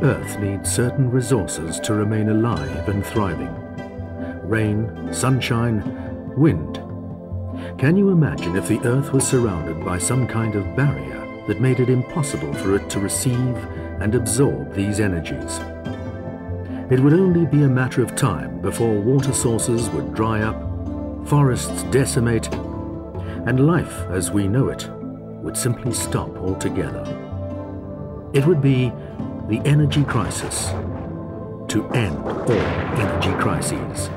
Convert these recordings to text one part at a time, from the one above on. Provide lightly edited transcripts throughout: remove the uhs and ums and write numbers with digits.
Earth needs certain resources to remain alive and thriving. Rain, sunshine, wind. Can you imagine if the Earth was surrounded by some kind of barrier that made it impossible for it to receive and absorb these energies? It would only be a matter of time before water sources would dry up, forests decimate, and life as we know it would simply stop altogether. It would be the energy crisis to end all energy crises.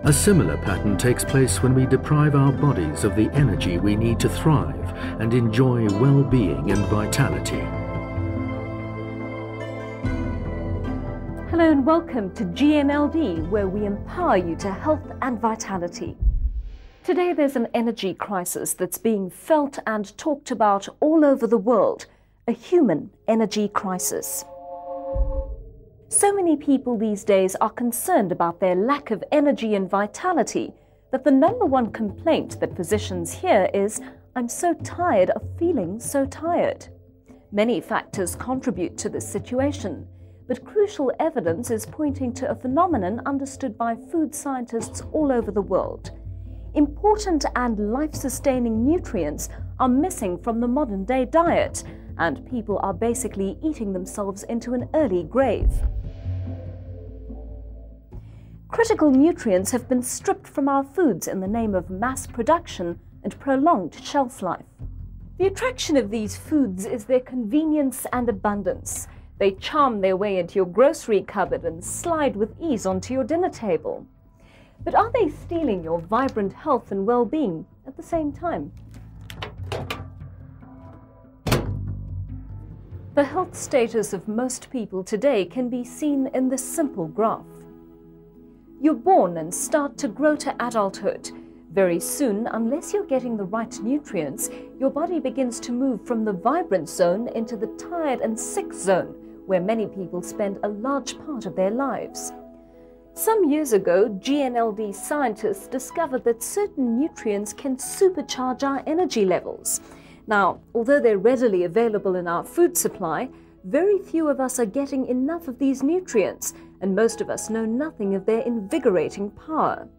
A similar pattern takes place when we deprive our bodies of the energy we need to thrive and enjoy well-being and vitality. Hello and welcome to GNLD, where we empower you to health and vitality. Today there's an energy crisis that's being felt and talked about all over the world, a human energy crisis. So many people these days are concerned about their lack of energy and vitality that the number one complaint that physicians hear is, "I'm so tired of feeling so tired." Many factors contribute to this situation, but crucial evidence is pointing to a phenomenon understood by food scientists all over the world. Important and life-sustaining nutrients are missing from the modern-day diet, and people are basically eating themselves into an early grave. Critical nutrients have been stripped from our foods in the name of mass production and prolonged shelf life. The attraction of these foods is their convenience and abundance. They charm their way into your grocery cupboard and slide with ease onto your dinner table. But are they stealing your vibrant health and well-being at the same time? The health status of most people today can be seen in this simple graph. You're born and start to grow to adulthood. Very soon, unless you're getting the right nutrients, your body begins to move from the vibrant zone into the tired and sick zone, where many people spend a large part of their lives. Some years ago, GNLD scientists discovered that certain nutrients can supercharge our energy levels. Now, although they're readily available in our food supply, very few of us are getting enough of these nutrients, and most of us know nothing of their invigorating power.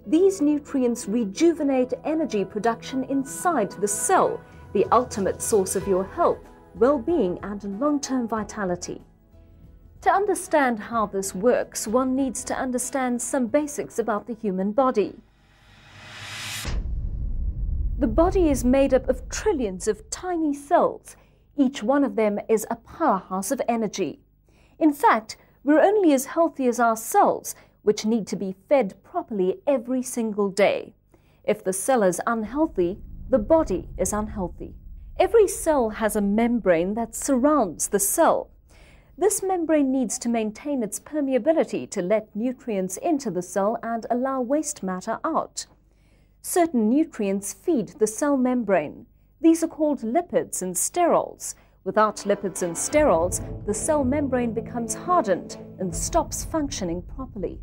These nutrients rejuvenate energy production inside the cell, the ultimate source of your health, well-being, and long-term vitality. To understand how this works, one needs to understand some basics about the human body. The body is made up of trillions of tiny cells. Each one of them is a powerhouse of energy. In fact, we're only as healthy as our cells, which need to be fed properly every single day. If the cell is unhealthy, the body is unhealthy. Every cell has a membrane that surrounds the cell. This membrane needs to maintain its permeability to let nutrients into the cell and allow waste matter out. Certain nutrients feed the cell membrane. These are called lipids and sterols. Without lipids and sterols, the cell membrane becomes hardened and stops functioning properly.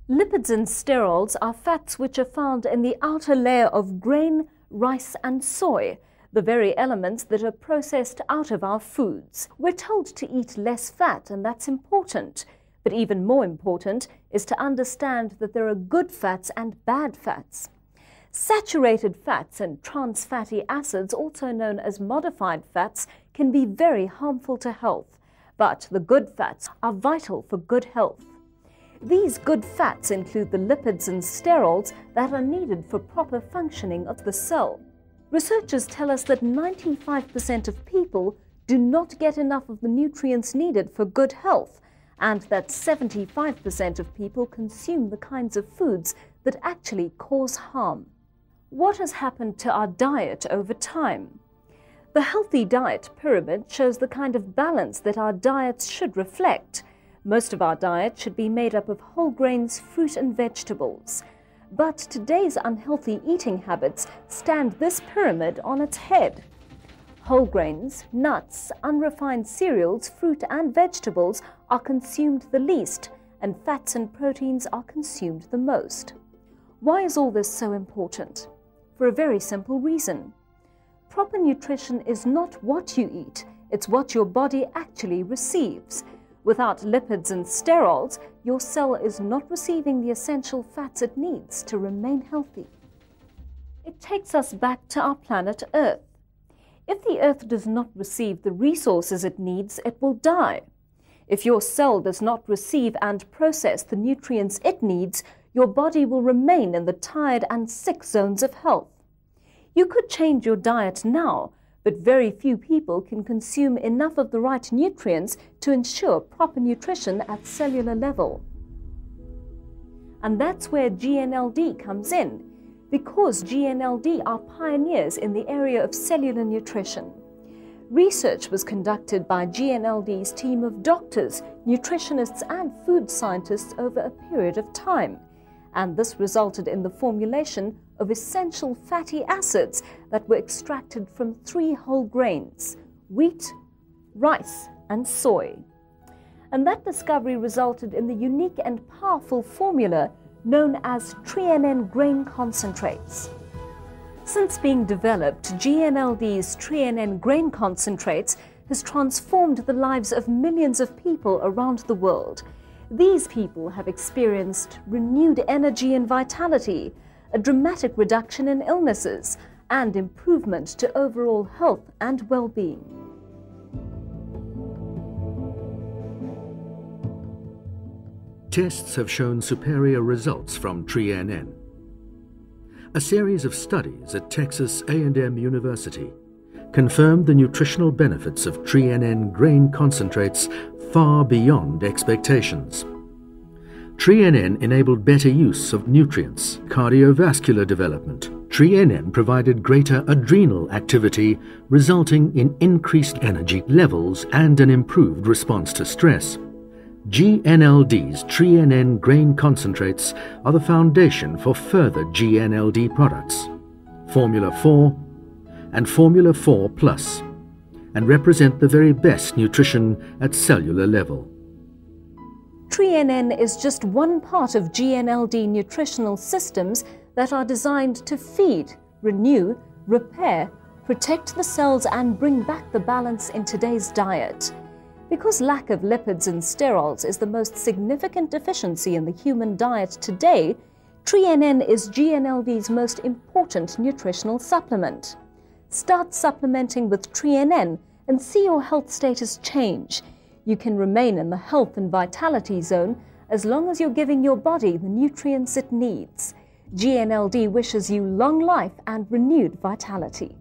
Lipids and sterols are fats which are found in the outer layer of grain, rice and soy, the very elements that are processed out of our foods. We're told to eat less fat, and that's important. But even more important is to understand that there are good fats and bad fats. Saturated fats and trans fatty acids, also known as modified fats, can be very harmful to health, but the good fats are vital for good health. These good fats include the lipids and sterols that are needed for proper functioning of the cell. Researchers tell us that 95% of people do not get enough of the nutrients needed for good health, and that 75% of people consume the kinds of foods that actually cause harm. What has happened to our diet over time? The healthy diet pyramid shows the kind of balance that our diets should reflect. Most of our diet should be made up of whole grains, fruit and vegetables. But today's unhealthy eating habits stand this pyramid on its head. Whole grains, nuts, unrefined cereals, fruit and vegetables are consumed the least, and fats and proteins are consumed the most. Why is all this so important? For a very simple reason. Proper nutrition is not what you eat, it's what your body actually receives. Without lipids and sterols, your cell is not receiving the essential fats it needs to remain healthy. It takes us back to our planet Earth. If the Earth does not receive the resources it needs, it will die. If your cell does not receive and process the nutrients it needs, your body will remain in the tired and sick zones of health. You could change your diet now, but very few people can consume enough of the right nutrients to ensure proper nutrition at cellular level. And that's where GNLD comes in, because GNLD are pioneers in the area of cellular nutrition. Research was conducted by GNLD's team of doctors, nutritionists and food scientists over a period of time, and this resulted in the formulation of essential fatty acids that were extracted from 3 whole grains: wheat, rice and soy. And that discovery resulted in the unique and powerful formula known as Tre-en-en grain concentrates. Since being developed, GNLD's Tre-en-en grain concentrates has transformed the lives of millions of people around the world. These people have experienced renewed energy and vitality, a dramatic reduction in illnesses, and improvement to overall health and well-being. Tests have shown superior results from Tre-en-en. A series of studies at Texas A&M University confirmed the nutritional benefits of Tre-en-en grain concentrates far beyond expectations. Tre-en-en enabled better use of nutrients, cardiovascular development. Tre-en-en provided greater adrenal activity, resulting in increased energy levels and an improved response to stress. GNLD's Tre-en-en grain concentrates are the foundation for further GNLD products, Formula 4 and Formula 4 Plus, and represent the very best nutrition at cellular level. Tre-en-en is just one part of GNLD nutritional systems that are designed to feed, renew, repair, protect the cells and bring back the balance in today's diet. Because lack of lipids and sterols is the most significant deficiency in the human diet today, Tre-en-en is GNLD's most important nutritional supplement. Start supplementing with Tre-en-en and see your health status change. You can remain in the health and vitality zone as long as you're giving your body the nutrients it needs. GNLD wishes you long life and renewed vitality.